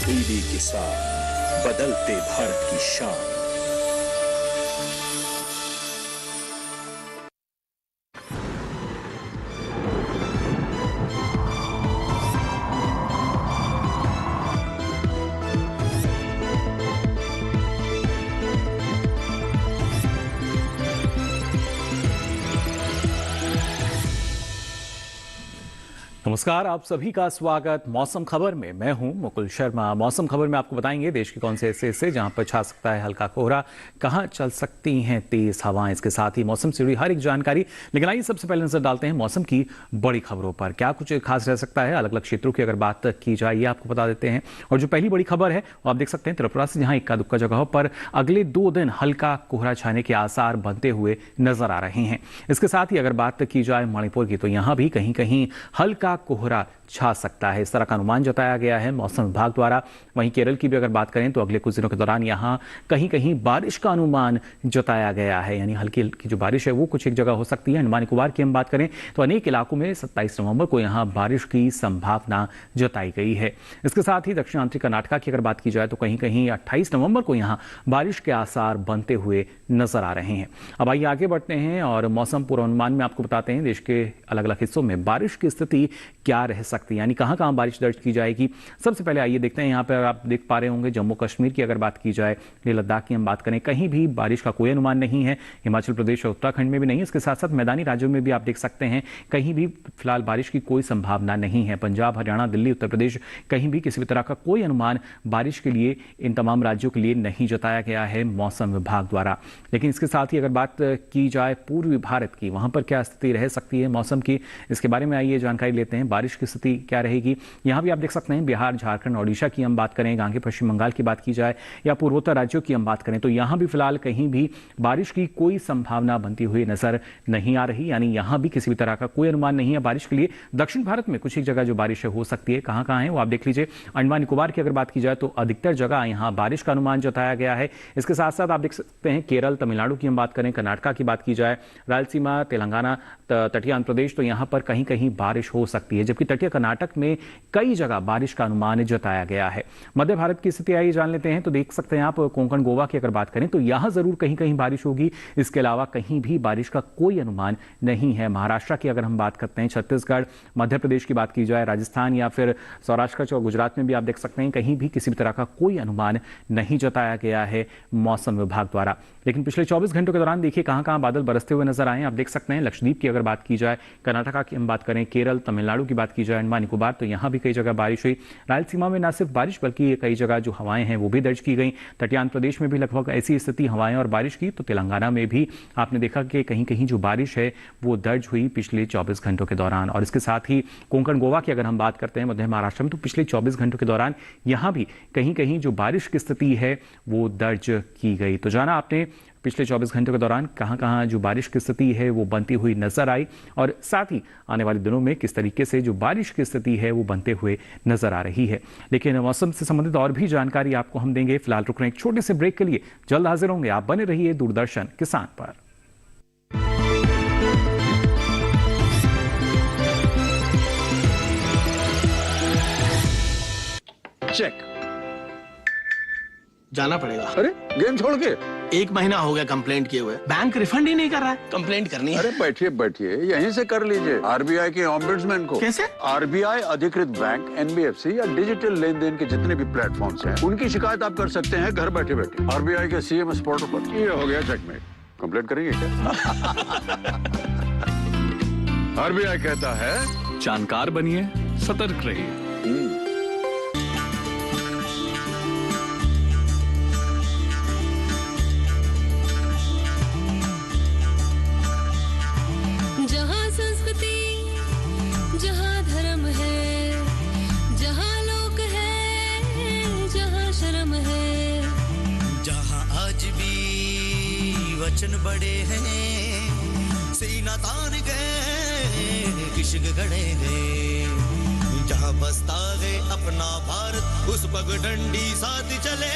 तब्दीली के साथ बदलते भारत की शान। नमस्कार, आप सभी का स्वागत मौसम खबर में। मैं हूं मुकुल शर्मा। मौसम खबर में आपको बताएंगे देश के कौन से ऐसे हिस्से जहां पर छा सकता है हल्का कोहरा, कहां चल सकती हैं तेज हवाएं, इसके साथ ही मौसम से जुड़ी हर एक जानकारी। लेकिन आइए सबसे पहले नजर डालते हैं मौसम की बड़ी खबरों पर। क्या कुछ खास रह सकता है अलग अलग क्षेत्रों की अगर बात की जाए, ये आपको बता देते हैं। और जो पहली बड़ी खबर है वो आप देख सकते हैं त्रिपुरा से, जहां इक्का दुक्का जगहों पर अगले 2 दिन हल्का कोहरा छाने के आसार बनते हुए नजर आ रहे हैं। इसके साथ ही अगर बात की जाए मणिपुर की, तो यहां भी कहीं कहीं हल्का कोहरा छा सकता है, इस तरह का अनुमान जताया गया है मौसम विभाग द्वारा। वहीं केरल की भी अगर बात करें तो अगले कुछ दिनों के दौरान यहां कहीं कहीं बारिश का अनुमान जताया गया है, यानी हल्की हल्की जो बारिश है वो कुछ एक जगह हो सकती है। अंडमान निकोबार की हम बात करें तो अनेक इलाकों में 27 नवंबर को यहां बारिश की संभावना जताई गई है। इसके साथ ही दक्षिणांतरी कर्नाटक की अगर बात की जाए तो कहीं कहीं 28 नवंबर को यहां बारिश के आसार बनते हुए नजर आ रहे हैं। अब आइए आगे बढ़ते हैं और मौसम पूर्वानुमान में आपको बताते हैं देश के अलग अलग हिस्सों में बारिश की स्थिति क्या रह सकती है, यानी कहां कहां बारिश दर्ज की जाएगी। सबसे पहले आइए देखते हैं, यहां पर आप देख पा रहे होंगे जम्मू कश्मीर की अगर बात की जाए, लेह लद्दाख की हम बात करें, कहीं भी बारिश का कोई अनुमान नहीं है। हिमाचल प्रदेश और उत्तराखंड में भी नहीं। इसके साथ साथ मैदानी राज्यों में भी आप देख सकते हैं कहीं भी फिलहाल बारिश की कोई संभावना नहीं है। पंजाब, हरियाणा, दिल्ली, उत्तर प्रदेश, कहीं भी किसी भी तरह का कोई अनुमान बारिश के लिए इन तमाम राज्यों के लिए नहीं जताया गया है मौसम विभाग द्वारा। लेकिन इसके साथ ही अगर बात की जाए पूर्वी भारत की, वहां पर क्या स्थिति रह सकती है मौसम की, इसके बारे में आइए जानकारी लेते हैं। बारिश की स्थिति क्या रहेगी, यहां भी आप देख सकते हैं बिहार, झारखंड, ओडिशा की हम बात करें, आगे पश्चिम बंगाल की बात की जाए या पूर्वोत्तर राज्यों की हम बात करें तो यहां भी फिलहाल कहीं भी बारिश की कोई संभावना बनती हुई नजर नहीं आ रही, यानी यहां भी किसी भी तरह का कोई अनुमान नहीं है बारिश के लिए। दक्षिण भारत में कुछ एक जगह जो बारिश हो सकती है, कहां कहां है वो आप देख लीजिए। अंडमान निकोबार की अगर बात की जाए तो अधिकतर जगह यहां बारिश का अनुमान जताया गया है। इसके साथ साथ आप देख सकते हैं केरल, तमिलनाडु की हम बात करें, कर्नाटक की बात की जाए, रायलसीमा, तेलंगाना, तटीय आंध्र प्रदेश, तो यहां पर कहीं कहीं बारिश हो सकती है, जबकि तटीय कर्नाटक में कई जगह बारिश का अनुमान जताया गया है। मध्य भारत की स्थिति आइए जान लेते हैं, तो देख सकते हैं आप कोंकण, गोवा की अगर बात करें तो यहां जरूर कहीं कहीं बारिश होगी। इसके अलावा कहीं भी बारिश का कोई अनुमान नहीं है। महाराष्ट्र की अगर हम बात करते हैं, छत्तीसगढ़, मध्य प्रदेश की बात की जाए, राजस्थान या फिर सौराष्ट्र और गुजरात में भी आप देख सकते हैं कहीं भी किसी भी तरह का कोई अनुमान नहीं जताया गया है मौसम विभाग द्वारा। लेकिन पिछले 24 घंटों के दौरान देखिए कहां कहां बादल बरसते हुए नजर आए। आप देख सकते हैं लक्षद्वीप की अगर बात की जाए, कर्नाटक की हम बात करें, केरल, तमिलनाडु की बात की जाए, अंडमान निकोबार, तो यहां भी कई जगह बारिश हुई। रायलसीमा में न सिर्फ बारिश बल्कि कई जगह जो हवाएं हैं वो भी दर्ज की गई। तटीय आंध्र प्रदेश में भी लगभग ऐसी स्थिति, हवाएं और बारिश की। तो तेलंगाना में भी आपने देखा कि कहीं कहीं जो बारिश है वो दर्ज हुई पिछले 24 घंटों के दौरान। और इसके साथ ही कोंकण, गोवा की अगर हम बात करते हैं, मध्य महाराष्ट्र में, तो पिछले 24 घंटों के दौरान यहां भी कहीं कहीं जो बारिश की स्थिति है वो दर्ज की गई। तो जाना आपने पिछले 24 घंटों के दौरान कहां कहां जो बारिश की स्थिति है वो बनती हुई नजर आई, और साथ ही आने वाले दिनों में किस तरीके से जो बारिश की स्थिति है वो बनते हुए नजर आ रही है। लेकिन मौसम से संबंधित और भी जानकारी आपको हम देंगे। फिलहाल रुक रहे हैं एक छोटे से ब्रेक के लिए, जल्द हाजिर होंगे। आप बने रहिए दूरदर्शन किसान पर। चेक जाना पड़ेगा। अरे गेम छोड़ के 1 महीना हो गया कंप्लेंट किए हुए, बैंक रिफंड ही नहीं कर रहा है। कंप्लेंट करनी है। अरे बैठिए बैठिए, यहीं से कर लीजिए आरबीआई के ओम्बुड्समैन को। कैसे? आरबीआई अधिकृत बैंक, एनबीएफसी या डिजिटल लेन देन के जितने भी प्लेटफॉर्म्स हैं, उनकी शिकायत आप कर सकते हैं घर बैठे बैठे। आरबीआई के सीएमएस पोर्टल पर। ये हो गया चेकमेट। कंप्लेंट करेंगे क्या? आरबीआई कहता है जानकार बनिए, सतर्क रहिए। वचन बड़े हैं, सीना तान गए, किश्क गड़े हैं, जहाँ बसता है अपना भारत उस पगडंडी साथ चले।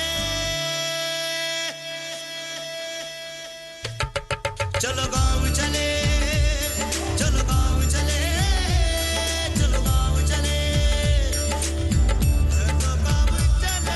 चलो गाँव चले, चलो गाँव चले, चलो गाँव चले, चलो गाँव चले।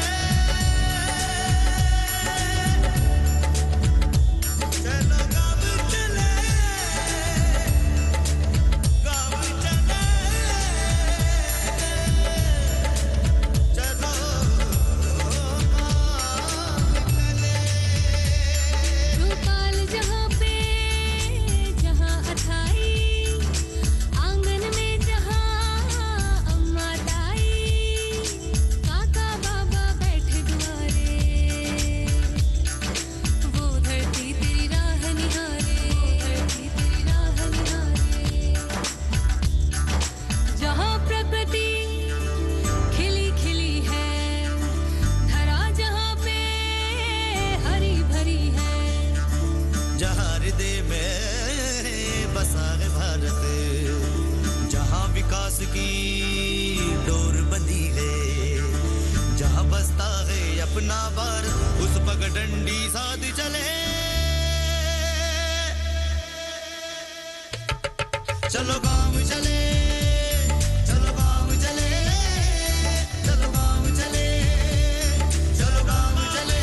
अपना भारत उस पगडंडी साथ चले। चलो गाँव चले, चलो गाँव चले, चलो गाँव चले, चलो गाँव चले,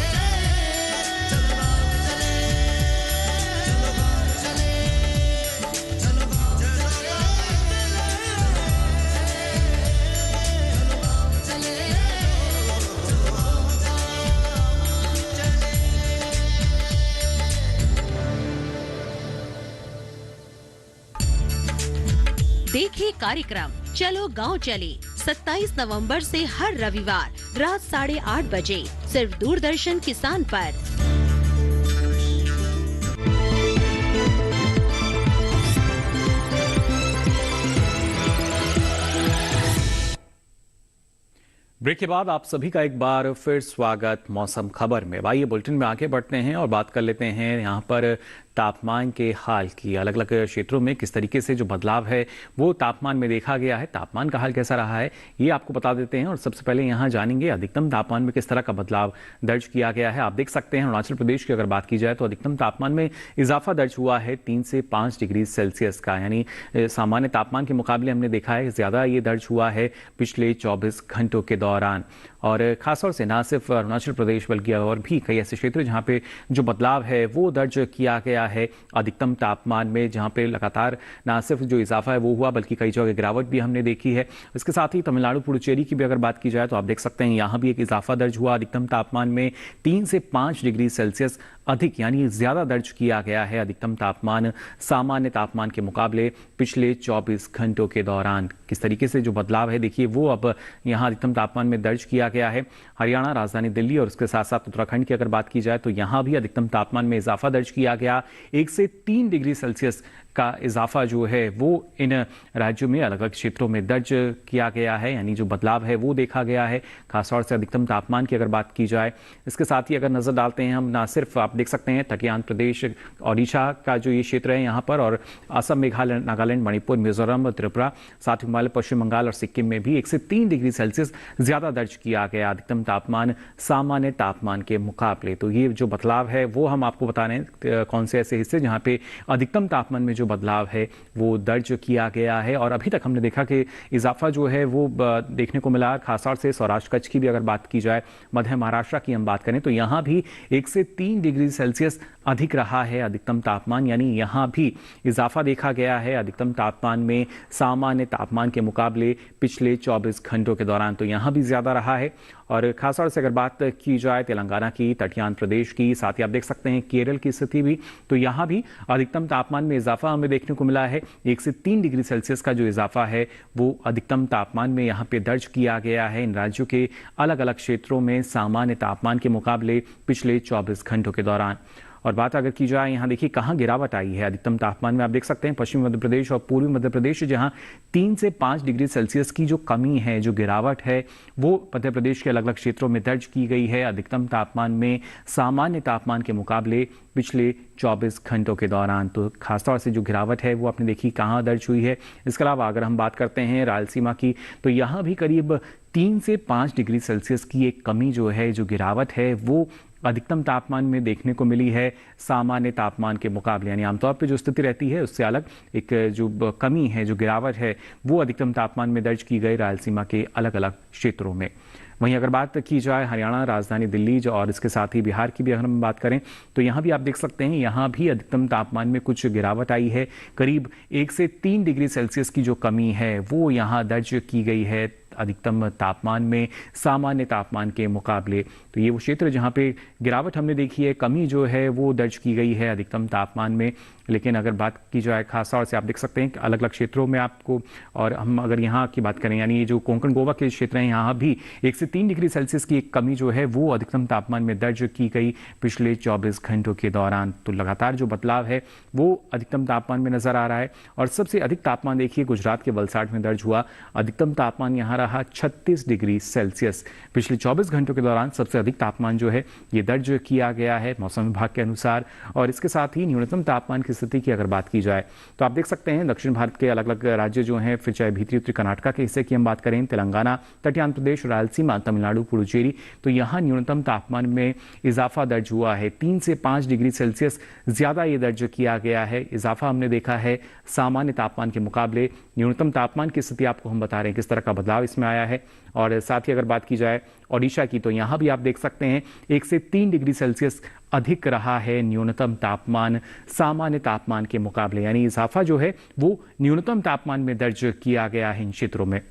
चलो गाँव चले, चलो गाँव चले, चलो गाँव चले, देखिए कार्यक्रम चलो गांव चले 27 नवंबर से हर रविवार रात 8:30 बजे सिर्फ दूरदर्शन किसान पर। ब्रेक के बाद आप सभी का एक बार फिर स्वागत मौसम खबर में। आइए बुलेटिन में आगे बढ़ते हैं और बात कर लेते हैं यहाँ पर तापमान के हाल की। अलग अलग क्षेत्रों में किस तरीके से जो बदलाव है वो तापमान में देखा गया है, तापमान का हाल कैसा रहा है ये आपको बता देते हैं। और सबसे पहले यहाँ जानेंगे अधिकतम तापमान में किस तरह का बदलाव दर्ज किया गया है। आप देख सकते हैं अरुणाचल प्रदेश की अगर बात की जाए तो अधिकतम तापमान में इजाफा दर्ज हुआ है 3 से 5 डिग्री सेल्सियस का, यानी सामान्य तापमान के मुकाबले हमने देखा है ज्यादा ये दर्ज हुआ है पिछले 24 घंटों के दौरान। और खासतौर से ना सिर्फ अरुणाचल प्रदेश बल्कि और भी कई ऐसे क्षेत्र जहां पे जो बदलाव है वो दर्ज किया गया है अधिकतम तापमान में, जहां पे लगातार ना सिर्फ जो इजाफा है वो हुआ बल्कि कई जगह गिरावट भी हमने देखी है। इसके साथ ही तमिलनाडु पुडुचेरी की भी अगर बात की जाए तो आप देख सकते हैं यहाँ भी एक इजाफा दर्ज हुआ अधिकतम तापमान में 3 से 5 डिग्री सेल्सियस अधिक, यानी ज्यादा दर्ज किया गया है अधिकतम तापमान सामान्य तापमान के मुकाबले पिछले 24 घंटों के दौरान। किस तरीके से जो बदलाव है देखिए वो अब यहाँ अधिकतम तापमान में दर्ज किया गया है। हरियाणा, राजधानी दिल्ली और उसके साथ साथ उत्तराखंड की अगर बात की जाए तो यहाँ भी अधिकतम तापमान में इजाफा दर्ज किया गया। 1 से 3 डिग्री सेल्सियस का इजाफा जो है वो इन राज्यों में अलग अलग क्षेत्रों में दर्ज किया गया है, यानी जो बदलाव है वो देखा गया है खासतौर से अधिकतम तापमान की अगर बात की जाए। इसके साथ ही अगर नजर डालते हैं हम, ना सिर्फ आप देख सकते हैं तटीय आंध्र प्रदेश, ओडिशा का जो ये क्षेत्र है यहाँ पर, और असम, मेघालय, नागालैंड, मणिपुर, मिजोरम, त्रिपुरा, साथ ही हिमालय, पश्चिम बंगाल और सिक्किम में भी 1 से 3 डिग्री सेल्सियस ज्यादा दर्ज किया गया अधिकतम तापमान सामान्य तापमान के मुकाबले। तो ये जो बदलाव है वो हम आपको बता रहे हैं कौन से ऐसे हिस्से जहाँ पे अधिकतम तापमान में जो बदलाव है वो दर्ज किया गया है। और अभी तक हमने देखा कि इजाफा जो है वो देखने को मिला खासतौर से सौराष्ट्र कच्छ की भी अगर बात की जाए, मध्य महाराष्ट्र की हम बात करें तो यहाँ भी 1 से 3 डिग्री सेल्सियस अधिक रहा है अधिकतम तापमान, यानी यहाँ भी इजाफा देखा गया है अधिकतम तापमान में सामान्य तापमान के मुकाबले पिछले 24 घंटों के दौरान। तो यहाँ भी ज्यादा रहा है। और खासतौर से अगर बात की जाए तेलंगाना की, तटीय आंध्र प्रदेश की, साथ ही आप देख सकते हैं केरल की स्थिति भी, तो यहाँ भी अधिकतम तापमान में इजाफा हमें देखने को मिला है। 1 से 3 डिग्री सेल्सियस का जो इजाफा है वो अधिकतम तापमान में यहाँ पे दर्ज किया गया है इन राज्यों के अलग अलग क्षेत्रों में सामान्य तापमान के मुकाबले पिछले 24 घंटों के दौरान। और बात अगर की जाए यहाँ देखिए कहाँ गिरावट आई है अधिकतम तापमान में, आप देख सकते हैं पश्चिमी मध्य प्रदेश और पूर्वी मध्य प्रदेश जहाँ 3 से 5 डिग्री सेल्सियस की जो कमी है, जो गिरावट है वो मध्य प्रदेश के अलग अलग क्षेत्रों में दर्ज की गई है अधिकतम तापमान में सामान्य तापमान के मुकाबले पिछले 24 घंटों के दौरान। तो खासतौर से जो गिरावट है वो आपने देखी कहाँ दर्ज हुई है। इसके अलावा अगर हम बात करते हैं रायलसीमा की तो यहाँ भी करीब 3 से 5 डिग्री सेल्सियस की एक कमी जो है, जो गिरावट है वो अधिकतम तापमान में देखने को मिली है सामान्य तापमान के मुकाबले, यानी आमतौर पे जो स्थिति रहती है उससे अलग एक जो कमी है, जो गिरावट है वो अधिकतम तापमान में दर्ज की गई रायलसीमा के अलग अलग क्षेत्रों में। वहीं अगर बात की जाए हरियाणा, राजधानी दिल्ली जो और इसके साथ ही बिहार की भी अगर हम बात करें तो यहाँ भी आप देख सकते हैं यहाँ भी अधिकतम तापमान में कुछ गिरावट आई है। करीब 1 से 3 डिग्री सेल्सियस की जो कमी है वो यहाँ दर्ज की गई है अधिकतम तापमान में सामान्य तापमान के मुकाबले। तो ये वो क्षेत्र जहाँ पे गिरावट हमने देखी है, कमी जो है वो दर्ज की गई है अधिकतम तापमान में। लेकिन अगर बात की जाए खासतौर से आप देख सकते हैं अलग अलग क्षेत्रों में आपको, और हम अगर यहाँ की बात करें यानी ये जो कोंकण गोवा के क्षेत्र हैं यहाँ भी 1 से 3 डिग्री सेल्सियस की एक कमी जो है वो अधिकतम तापमान में दर्ज की गई पिछले 24 घंटों के दौरान। तो लगातार जो बदलाव है वो अधिकतम तापमान में नजर आ रहा है। और सबसे अधिक तापमान देखिए गुजरात के वलसाड में दर्ज हुआ, अधिकतम तापमान यहाँ रहा 36 डिग्री सेल्सियस। पिछले 24 घंटों के दौरान सबसे अधिक तापमान जो है ये दर्ज किया गया है मौसम विभाग के अनुसार। और इसके साथ ही न्यूनतम तापमान की स्थिति की अगर बात की जाए तो आप देख सकते हैं दक्षिण भारत के अलग अलग राज्य जो हैं, फिर चाहे भीतरी उत्तरी कर्नाटक के हिस्से की हम बात करें, तेलंगाना, तटीय आंध्र प्रदेश, रायलसीमा तमिलनाडु, पुडुचेरी, तो यहाँ न्यूनतम तापमान में इजाफा दर्ज हुआ है। 3 से 5 डिग्री सेल्सियस ज़्यादा ये दर्ज किया गया है। इजाफा हमने देखा है सामान्य तापमान के मुकाबले। न्यूनतम तापमान की स्थिति आपको हम बता रहे हैं किस तरह का बदलाव इसमें आया है। और साथ ही अगर बात की जाए ओडिशा की, तो यहाँ भी आप देख सकते हैं 1 से 3 डिग्री सेल्सियस अधिक रहा है न्यूनतम तापमान सामान्य तापमान के मुकाबले, यानी इजाफा जो है वो न्यूनतम तापमान में दर्ज किया गया है इन क्षेत्रों में।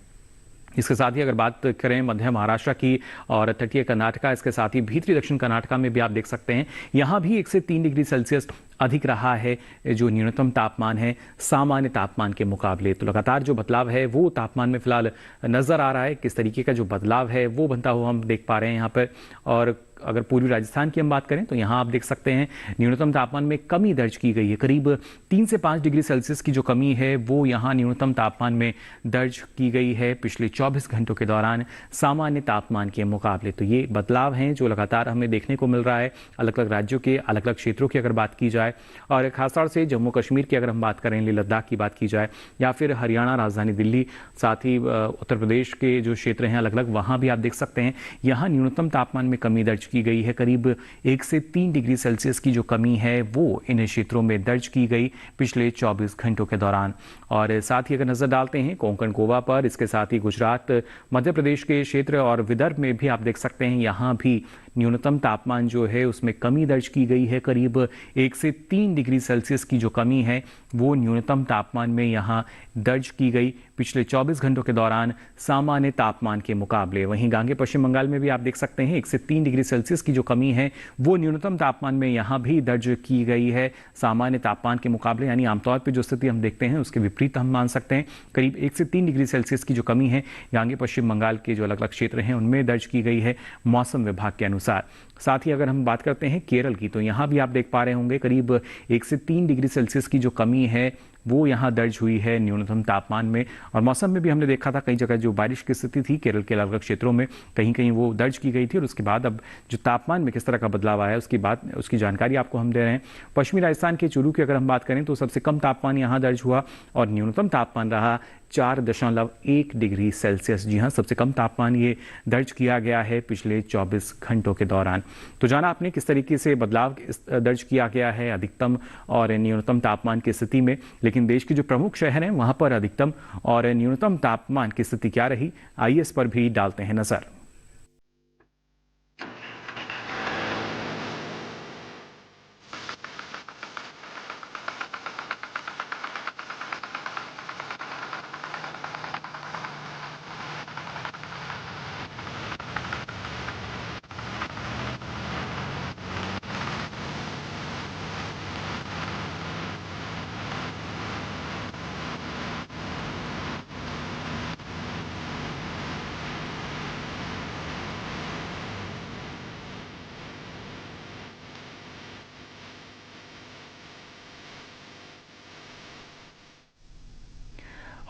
इसके साथ ही अगर बात करें मध्य महाराष्ट्र की और तटीय कर्नाटका, इसके साथ ही भीतरी दक्षिण कर्नाटका में भी आप देख सकते हैं यहाँ भी 1 से 3 डिग्री सेल्सियस अधिक रहा है जो न्यूनतम तापमान है सामान्य तापमान के मुकाबले। तो लगातार जो बदलाव है वो तापमान में फिलहाल नजर आ रहा है। किस तरीके का जो बदलाव है वो बनता हुआ हम देख पा रहे हैं यहाँ पर। और अगर पूर्वी राजस्थान की हम बात करें तो यहाँ आप देख सकते हैं न्यूनतम तापमान में कमी दर्ज की गई है। करीब 3 से 5 डिग्री सेल्सियस की जो कमी है वो यहाँ न्यूनतम तापमान में दर्ज की गई है पिछले 24 घंटों के दौरान सामान्य तापमान के मुकाबले। तो ये बदलाव हैं जो लगातार हमें देखने को मिल रहा है अलग अलग राज्यों के अलग अलग क्षेत्रों की अगर बात की जाए, और खासतौर से जम्मू कश्मीर की अगर हम बात करें, लेह लद्दाख की बात की जाए, या फिर हरियाणा, राजधानी दिल्ली, साथ ही उत्तर प्रदेश के जो क्षेत्र हैं अलग अलग, वहाँ भी आप देख सकते हैं यहाँ न्यूनतम तापमान में कमी दर्ज की गई है। करीब 1 से 3 डिग्री सेल्सियस की जो कमी है वो इन क्षेत्रों में दर्ज की गई पिछले 24 घंटों के दौरान। और साथ ही अगर नजर डालते हैं कोंकण गोवा पर, इसके साथ ही गुजरात, मध्य प्रदेश के क्षेत्र और विदर्भ में भी आप देख सकते हैं यहाँ भी न्यूनतम तापमान जो है उसमें कमी दर्ज की गई है। करीब 1 से 3 डिग्री सेल्सियस की जो कमी है वो न्यूनतम तापमान में यहाँ दर्ज की गई पिछले 24 घंटों के दौरान सामान्य तापमान के मुकाबले। वहीं गांगे पश्चिम बंगाल में भी आप देख सकते हैं 1 से 3 डिग्री सेल्सियस की जो कमी है वो न्यूनतम तापमान में यहाँ भी दर्ज की गई है सामान्य तापमान के मुकाबले, यानी आमतौर पर जो स्थिति हम देखते हैं उसके विपरीत हम मान सकते हैं। करीब 1 से 3 डिग्री सेल्सियस की जो कमी है गांगे पश्चिम बंगाल के जो अलग अलग क्षेत्र हैं उनमें दर्ज की गई है मौसम विभाग के अनुसार। साथ ही अगर हम बात करते हैं केरल की, तो यहाँ भी आप देख पा रहे होंगे करीब 1 से 3 डिग्री सेल्सियस की जो कमी है वो यहाँ दर्ज हुई है न्यूनतम तापमान में। और मौसम में भी हमने देखा था कई जगह जो बारिश की स्थिति थी केरल के अलग अलग क्षेत्रों में कहीं कहीं वो दर्ज की गई थी। और उसके बाद अब जो तापमान में किस तरह का बदलाव आया उसकी जानकारी आपको हम दे रहे हैं। पश्चिमी राजस्थान के चूरू की अगर हम बात करें तो सबसे कम तापमान यहाँ दर्ज हुआ और न्यूनतम तापमान रहा 4.1 डिग्री सेल्सियस। जी हाँ, सबसे कम तापमान ये दर्ज किया गया है पिछले 24 घंटों के दौरान। तो जाना आपने किस तरीके से बदलाव दर्ज किया गया है अधिकतम और न्यूनतम तापमान की स्थिति में। लेकिन देश के जो प्रमुख शहर हैं वहां पर अधिकतम और न्यूनतम तापमान की स्थिति क्या रही, आइए इस पर भी डालते हैं नजर।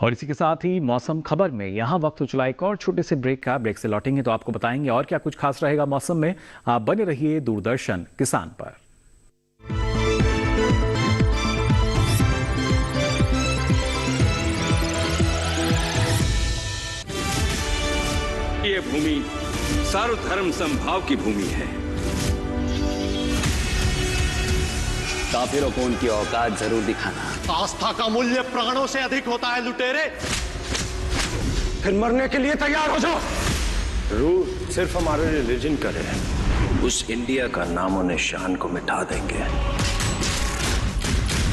और इसी के साथ ही मौसम खबर में यहाँ वक्त हो चला एक और छोटे से ब्रेक का। ब्रेक से लौटेंगे तो आपको बताएंगे और क्या कुछ खास रहेगा मौसम में। आप बने रहिए दूरदर्शन किसान पर। ये भूमि सर्वधर्म समभाव की भूमि है। काफिरों को उनकी औकात जरूर दिखाना। आस्था का मूल्य प्राणों से अधिक होता है लुटेरे। फिर मरने के लिए तैयार हो जाओ। रूह सिर्फ हमारे रिलीजन का है, उस इंडिया का नामो निशान को मिटा देंगे।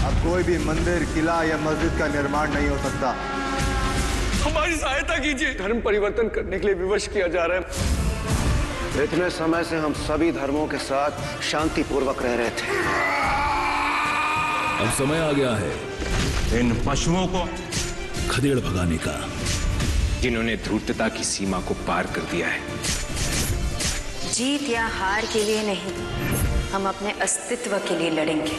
अब कोई भी मंदिर, किला या मस्जिद का निर्माण नहीं हो सकता। हमारी सहायता कीजिए। धर्म परिवर्तन करने के लिए विवश किया जा रहा है। इतने समय से हम सभी धर्मों के साथ शांतिपूर्वक रह रहे थे। अब समय आ गया है इन पशुओं को खदेड़ भगाने का, जिन्होंने धूर्तता की सीमा को पार कर दिया है। जीत या हार के लिए नहीं, हम अपने अस्तित्व के लिए लड़ेंगे।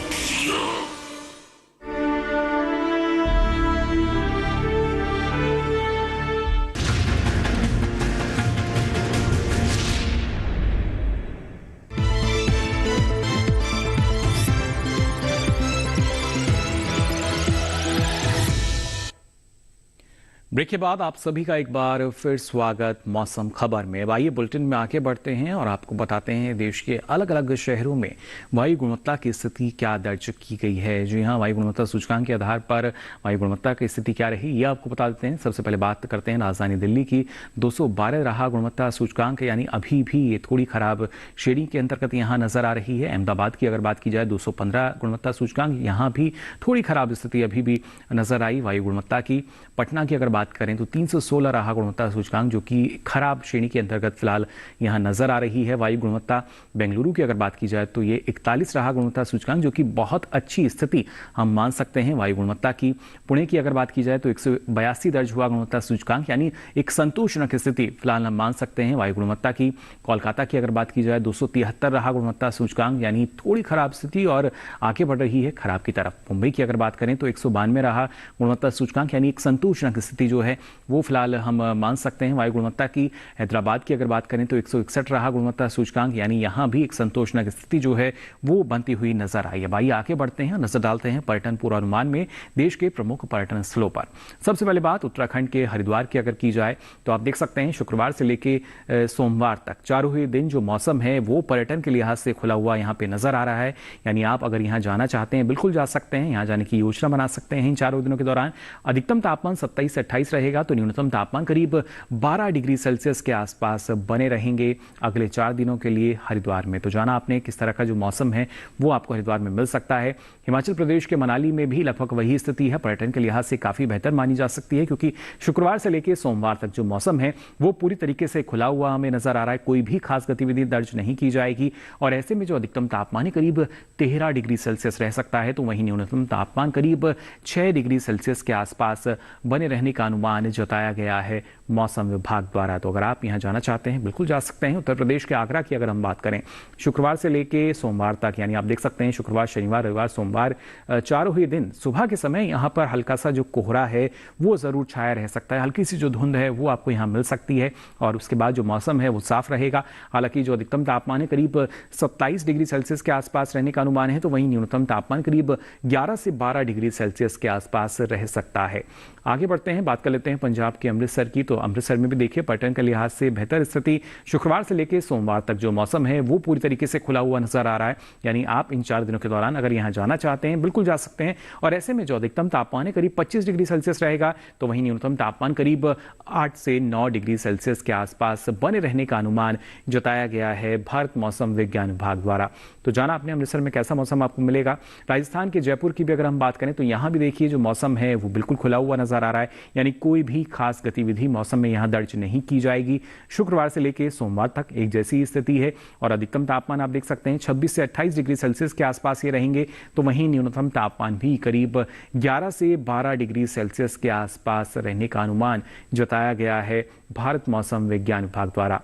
ब्रेक के बाद आप सभी का एक बार फिर स्वागत मौसम खबर में। आइए बुलेटिन में आगे बढ़ते हैं और आपको बताते हैं देश के अलग अलग शहरों में वायु गुणवत्ता की स्थिति क्या दर्ज की गई है। जी हाँ, वायु गुणवत्ता सूचकांक के आधार पर वायु गुणवत्ता की स्थिति क्या रही ये आपको बता देते हैं। सबसे पहले बात करते हैं राजधानी दिल्ली की। 212 रहा गुणवत्ता सूचकांक, यानी अभी भी ये थोड़ी खराब श्रेणी के अंतर्गत यहाँ नजर आ रही है। अहमदाबाद की अगर बात की जाए 215 गुणवत्ता सूचकांक, यहाँ भी थोड़ी खराब स्थिति अभी भी नजर आई वायु गुणवत्ता की। पटना की अगर बात करें तो 316 रहा गुणवत्ता सूचकांक, जो कि खराब श्रेणी के अंतर्गत फिलहाल यहां नजर आ रही है वायु गुणवत्ता। बेंगलुरु की अगर बात की जाए तो ये 41 रहा गुणवत्ता सूचकांक, जो कि बहुत अच्छी स्थिति हम मान सकते हैं वायु गुणवत्ता की। पुणे की अगर बात की जाए तो 182 दर्ज हुआ गुणवत्ता सूचकांक, यानी एक संतोषजनक स्थिति फिलहाल हम मान सकते हैं वायु गुणवत्ता की। कोलकाता की अगर बात की जाए 273 रहा गुणवत्ता सूचकांक, यानी थोड़ी खराब स्थिति और आगे बढ़ रही है खराब की तरफ। मुंबई की अगर बात करें तो 192 रहा गुणवत्ता सूचकांक, यानी एक संतोषजनक स्थिति जो है वो फिलहाल हम मान सकते हैं वायु गुणवत्ता की। हैदराबाद की अगर बात करें तो 161 रहा गुणवत्ता सूचकांक, यानी यहां भी एक संतोषजनक स्थिति जो है वो बनती हुई नजर आई है। आइए आगे बढ़ते हैं, नजर डालते हैं पर्यटन पूर्वानुमान में देश के प्रमुख पर्यटन स्थलों पर। सबसे पहले बात उत्तराखंड के हरिद्वार की अगर की जाए तो आप देख सकते हैं शुक्रवार से लेकर सोमवार तक चारों ही दिन जो मौसम है वो पर्यटन के लिहाज से खुला हुआ यहाँ पे नजर आ रहा है। यानी आप अगर यहाँ जाना चाहते हैं बिल्कुल जा सकते हैं, यहाँ जाने की योजना बना सकते हैं इन चारों दिनों के दौरान। अधिकतम तापमान 27 से 28 रहेगा, तो न्यूनतम तापमान करीब 12 डिग्री सेल्सियस के आसपास बने रहेंगे अगले 4 दिनों के लिए हरिद्वार में। तो जाना आपने किस तरह का जो मौसम है वो आपको हरिद्वार में मिल सकता है। हिमाचल प्रदेश के मनाली में भी लगभग वही स्थिति है, पर्यटन के लिहाज से काफी बेहतर मानी जा सकती है, क्योंकि शुक्रवार से लेकर सोमवार तक जो मौसम है वो पूरी तरीके से खुला हुआ हमें नजर आ रहा है। कोई भी खास गतिविधि दर्ज नहीं की जाएगी और ऐसे में जो अधिकतम तापमान है करीब 13 डिग्री सेल्सियस रह सकता है, तो वहीं न्यूनतम तापमान करीब 6 डिग्री सेल्सियस के आसपास बने रहने का अनुमान जताया गया है मौसम विभाग द्वारा। तो अगर आप यहां जाना चाहते हैं बिल्कुल जा सकते हैं। उत्तर प्रदेश के आगरा की अगर हम बात करें शुक्रवार से लेकर सोमवार तक, यानी आप देख सकते हैं शुक्रवार, शनिवार, रविवार, सोमवार चारों ही दिन सुबह के समय यहां पर हल्का सा जो कोहरा है वो जरूर छाया रह सकता है। हल्की सी जो धुंध है वो आपको यहां मिल सकती है और उसके बाद जो मौसम है वो साफ रहेगा। हालांकि जो अधिकतम तापमान है करीब 27 डिग्री सेल्सियस के आसपास रहने का अनुमान है, तो वहीं न्यूनतम तापमान करीब 11 से 12 डिग्री सेल्सियस के आसपास रह सकता है। आगे बढ़ते हैं, बात कर लेते हैं पंजाब के अमृतसर की। तो अमृतसर में भी देखिए पर्यटन के लिहाज से बेहतर स्थिति। शुक्रवार से लेकर सोमवार तक जो मौसम है वो पूरी तरीके से खुला हुआ नजर आ रहा है। यानी आप इन 4 दिनों के दौरान अगर यहां जाना चाहते हैं बिल्कुल जा सकते हैं और ऐसे में जो अधिकतम तापमान है करीब 25 डिग्री सेल्सियस रहेगा, तो वहीं न्यूनतम तापमान करीब 8 से 9 डिग्री सेल्सियस के आसपास बने रहने का अनुमान जताया गया है भारत मौसम विज्ञान विभाग द्वारा। तो जाना आपने अमृतसर में कैसा मौसम आपको मिलेगा। राजस्थान के जयपुर की भी अगर हम बात करें तो यहां भी देखिए जो मौसम है वो बिल्कुल खुला हुआ नजर आ रहा है, यानी कोई भी खास गतिविधि मौसम में यहां दर्ज नहीं की जाएगी। शुक्रवार से लेकर सोमवार तक एक जैसी स्थिति है और अधिकतम तापमान आप देख सकते हैं 26 से 28 डिग्री सेल्सियस के आसपास ये रहेंगे, तो वहीं न्यूनतम तापमान भी करीब 11 से 12 डिग्री सेल्सियस के आसपास रहने का अनुमान जताया गया है भारत मौसम विज्ञान विभाग द्वारा।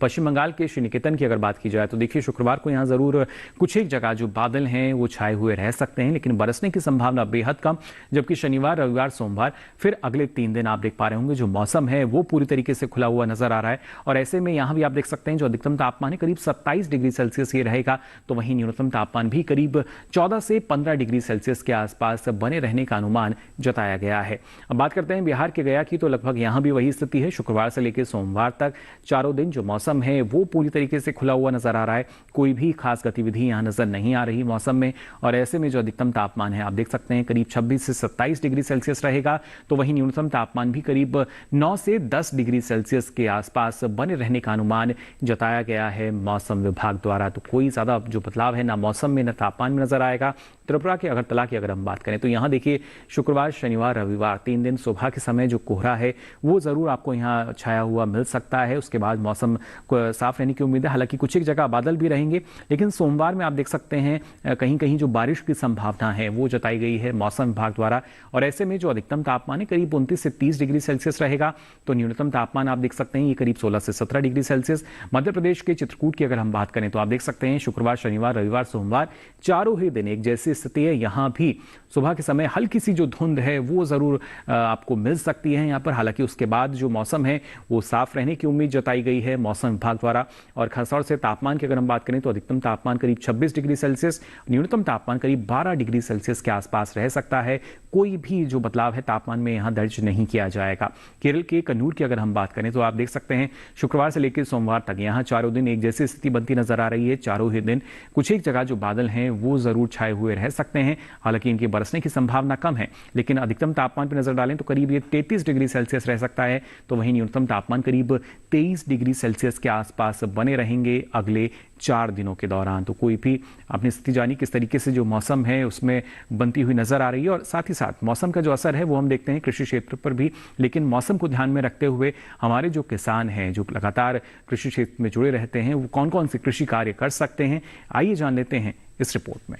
पश्चिम बंगाल के श्रीनिकेतन की अगर बात की जाए तो देखिए शुक्रवार को यहाँ जरूर कुछ एक जगह जो बादल हैं वो छाए हुए रह सकते हैं, लेकिन बरसने की संभावना बेहद कम। जबकि शनिवार, रविवार, सोमवार फिर अगले 3 दिन आप देख पा रहे होंगे जो मौसम है वो पूरी तरीके से खुला हुआ नजर आ रहा है और ऐसे में यहाँ भी आप देख सकते हैं जो अधिकतम तापमान है करीब 27 डिग्री सेल्सियस ये रहेगा, तो वहीं न्यूनतम तापमान भी करीब 14 से 15 डिग्री सेल्सियस के आसपास बने रहने का अनुमान जताया गया है। अब बात करते हैं बिहार के गया की, तो लगभग यहाँ भी वही स्थिति है। शुक्रवार से लेकर सोमवार तक चारों दिन जो मौसम है वो पूरी तरीके से खुला हुआ नजर आ रहा है। कोई भी खास गतिविधि यहां नजर नहीं आ रही मौसम में और ऐसे में जो अधिकतम तापमान है आप देख सकते हैं करीब 26 से 27 डिग्री सेल्सियस रहेगा, तो वहीं न्यूनतम तापमान भी करीब 9 से 10 डिग्री सेल्सियस के आसपास बने रहने का अनुमान जताया गया है मौसम विभाग द्वारा। तो कोई ज्यादा जो बदलाव है ना मौसम में ना तापमान में नजर आएगा। त्रिपुरा के अगरतला की अगर हम बात करें तो यहाँ देखिए शुक्रवार, शनिवार, रविवार 3 दिन सुबह के समय जो कोहरा है वो जरूर आपको यहाँ छाया हुआ मिल सकता है। उसके बाद मौसम साफ रहने की उम्मीद है। हालांकि कुछ एक जगह बादल भी रहेंगे, लेकिन सोमवार में आप देख सकते हैं कहीं कहीं जो बारिश की संभावना है वो जताई गई है मौसम विभाग द्वारा और ऐसे में जो अधिकतम तापमान है करीब 29 से 30 डिग्री सेल्सियस रहेगा, तो न्यूनतम तापमान आप देख सकते हैं ये करीब 16 से 17 डिग्री सेल्सियस। मध्य प्रदेश के चित्रकूट की अगर हम बात करें तो आप देख सकते हैं शुक्रवार, शनिवार, रविवार, सोमवार चारों ही दिन एक जैसी स्थिति है। यहाँ भी सुबह के समय हल्की सी जो धुंध है वो जरूर आपको मिल सकती है यहाँ पर। हालांकि उसके बाद जो मौसम है वो साफ रहने की उम्मीद जताई गई है मौसम विभाग द्वारा। और खासतौर से तापमान की अगर हम बात करें तो अधिकतम तापमान करीब 26 डिग्री सेल्सियस, न्यूनतम तापमान करीब 12 डिग्री सेल्सियस के आसपास रह सकता है। कोई भी जो बदलाव है तापमान में यहाँ दर्ज नहीं किया जाएगा। केरल के कन्नूर की अगर हम बात करें तो आप देख सकते हैं शुक्रवार से लेकर सोमवार तक यहाँ चारों दिन एक जैसी स्थिति बनती नजर आ रही है। चारों ही दिन कुछ एक जगह जो बादल हैं वो जरूर छाए हुए रह सकते हैं, हालांकि इनके बरसने की संभावना कम है। लेकिन अधिकतम तापमान पर नजर डालें तो करीब ये 33 डिग्री सेल्सियस रह सकता है, तो वहीं न्यूनतम तापमान करीब 23 डिग्री सेल्सियस के आसपास बने रहेंगे अगले 4 दिनों के दौरान। तो कोई भी अपनी स्थिति जानी किस तरीके से जो मौसम है उसमें बनती हुई नजर आ रही है। और साथ ही साथ मौसम का जो असर है वो हम देखते हैं कृषि क्षेत्र पर भी, लेकिन मौसम को ध्यान में रखते हुए हमारे जो किसान हैं जो लगातार कृषि क्षेत्र में जुड़े रहते हैं वो कौन कौन से कृषि कार्य कर सकते हैं, आइए जान लेते हैं इस रिपोर्ट में।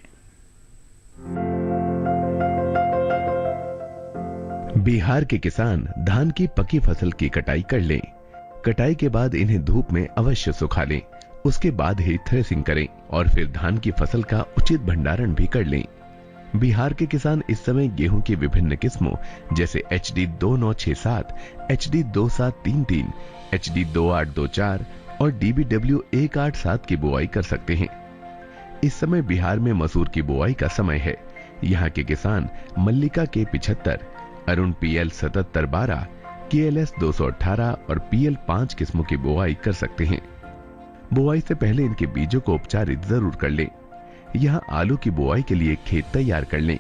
बिहार के किसान धान की पकी फसल की कटाई कर लें। कटाई के बाद इन्हें धूप में अवश्य सुखा लें, उसके बाद ही थ्रेसिंग करें और फिर धान की फसल का उचित भंडारण भी कर लें। बिहार के किसान इस समय गेहूं की विभिन्न किस्मों जैसे HD 2967, HD 2733, HD 2824 और DBW 187 की बुआई कर सकते हैं। इस समय बिहार में मसूर की बुआई का समय है। यहाँ के किसान मल्लिका के 75, अरुण PL 7712, KLS 218 और PL 5 किस्मों की बुआई कर सकते हैं। बुआई से पहले इनके बीजों को उपचारित जरूर कर लें। यहाँ आलू की बुआई के लिए खेत तैयार कर लें।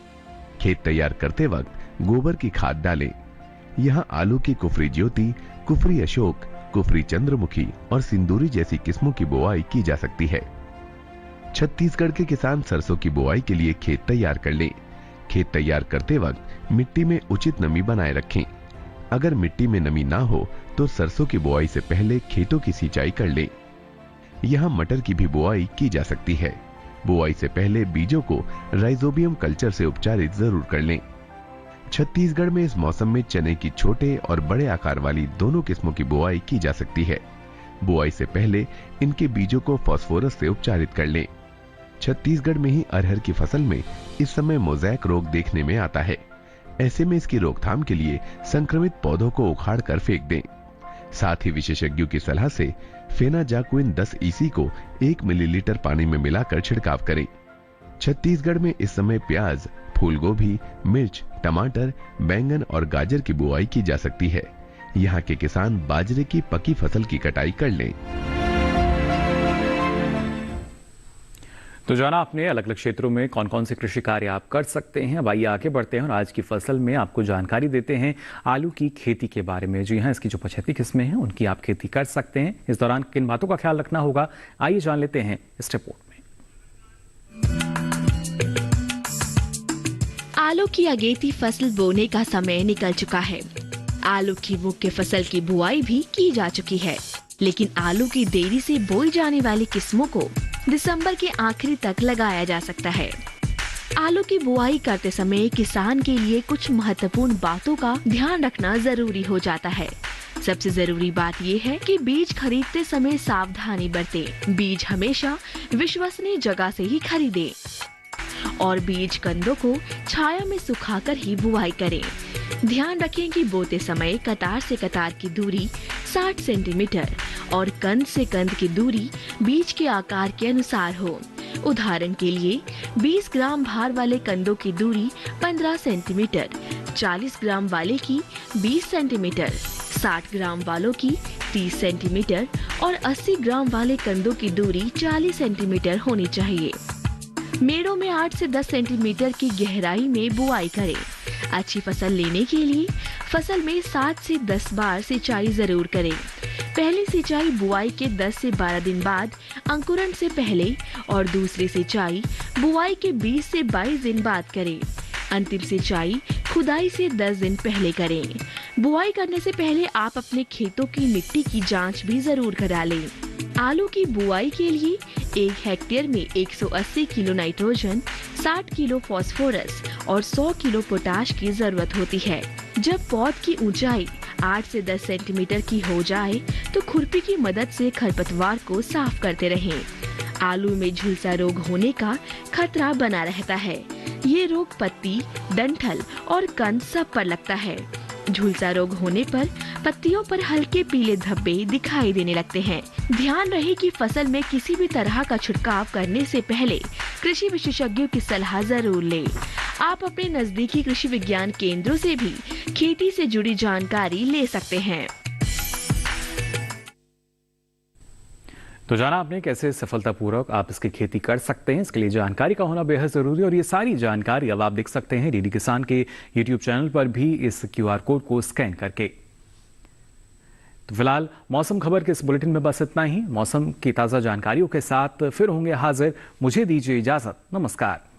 खेत तैयार करते वक्त गोबर की खाद डालें। यहाँ आलू की कुफरी ज्योति, कुफरी अशोक, कुफरी चंद्रमुखी और सिंदूरी जैसी किस्मों की बुआई की जा सकती है। छत्तीसगढ़ के किसान सरसों की बुआई के लिए खेत तैयार कर लें। खेत तैयार करते वक्त मिट्टी में उचित नमी बनाए रखें। अगर मिट्टी में नमी ना हो तो सरसों की बुआई से पहले खेतों की सिंचाई कर लें। यहाँ मटर की भी बुआई की जा सकती है। बुआई से पहले बीजों को राइजोबियम कल्चर से उपचारित जरूर कर लें। छत्तीसगढ़ में इस मौसम में चने की छोटे और बड़े आकार वाली दोनों किस्मों की बुआई की जा सकती है। बुआई से पहले इनके बीजों को फास्फोरस से उपचारित कर लें। छत्तीसगढ़ में ही अरहर की फसल में इस समय मोज़ैक रोग देखने में आता है। ऐसे में इसकी रोकथाम के लिए संक्रमित पौधों को उखाड़ कर फेंक दें। साथ ही विशेषज्ञों की सलाह से फेनाजाक्विन 10 EC को 1 मिलीलीटर पानी में मिलाकर छिड़काव करें। छत्तीसगढ़ में इस समय प्याज, फूलगोभी, मिर्च, टमाटर, बैंगन और गाजर की बुआई की जा सकती है। यहाँ के किसान बाजरे की पकी फसल की कटाई कर लें। तो जाना आपने अलग अलग क्षेत्रों में कौन कौन से कृषि कार्य आप कर सकते हैं। अब आइए आगे बढ़ते हैं और आज की फसल में आपको जानकारी देते हैं आलू की खेती के बारे में। जी हाँ, इसकी जो 75 किस्में हैं उनकी आप खेती कर सकते हैं। इस दौरान किन बातों का ख्याल रखना होगा, आइए जान लेते हैं इस रिपोर्ट में। आलू की अगेती फसल बोने का समय निकल चुका है। आलू की मुख्य फसल की बुआई भी की जा चुकी है, लेकिन आलू की देरी से बोई जाने वाली किस्मों को दिसंबर के आखिरी तक लगाया जा सकता है। आलू की बुआई करते समय किसान के लिए कुछ महत्वपूर्ण बातों का ध्यान रखना जरूरी हो जाता है। सबसे जरूरी बात ये है कि बीज खरीदते समय सावधानी बरतें। बीज हमेशा विश्वसनीय जगह से ही खरीदें और बीज कंदों को छाया में सुखाकर ही बुआई करें। ध्यान रखें कि बोते समय कतार से कतार की दूरी 60 सेंटीमीटर और कंद से कंद की दूरी बीज के आकार के अनुसार हो। उदाहरण के लिए 20 ग्राम भार वाले कंदों की दूरी 15 सेंटीमीटर, 40 ग्राम वाले की 20 सेंटीमीटर, 60 ग्राम वालों की 30 सेंटीमीटर और 80 ग्राम वाले कंदों की दूरी 40 सेंटीमीटर होनी चाहिए। मेड़ों में 8 से 10 सेंटीमीटर की गहराई में बुआई करें। अच्छी फसल लेने के लिए फसल में 7 से 10 बार सिंचाई जरूर करें। पहली सिंचाई बुआई के 10 से 12 दिन बाद अंकुरण से पहले और दूसरी सिंचाई बुआई के 20 से 22 दिन बाद करें। अंतिम सिंचाई खुदाई से 10 दिन पहले करें। बुआई करने से पहले आप अपने खेतों की मिट्टी की जांच भी जरूर करा लें। आलू की बुआई के लिए 1 हेक्टेयर में 180 किलो नाइट्रोजन, 60 किलो फास्फोरस और 100 किलो पोटाश की जरूरत होती है। जब पौध की ऊंचाई 8 से 10 सेंटीमीटर की हो जाए तो खुरपी की मदद से खरपतवार को साफ करते रहें। आलू में झुलसा रोग होने का खतरा बना रहता है। ये रोग पत्ती, डंठल और कंद सब पर लगता है। झुलसा रोग होने पर पत्तियों पर हल्के पीले धब्बे दिखाई देने लगते हैं। ध्यान रहे कि फसल में किसी भी तरह का छिड़काव करने से पहले कृषि विशेषज्ञों की सलाह जरूर लें। आप अपने नजदीकी कृषि विज्ञान केंद्रों से भी खेती से जुड़ी जानकारी ले सकते हैं। तो जाना आपने कैसे सफलतापूर्वक आप इसकी खेती कर सकते हैं। इसके लिए जानकारी का होना बेहद जरूरी है और ये सारी जानकारी अब आप देख सकते हैं डीडी किसान के यूट्यूब चैनल पर भी इस QR कोड को स्कैन करके। तो फिलहाल मौसम खबर के इस बुलेटिन में बस इतना ही। मौसम की ताज़ा जानकारियों के साथ फिर होंगे हाजिर। मुझे दीजिए इजाजत। नमस्कार।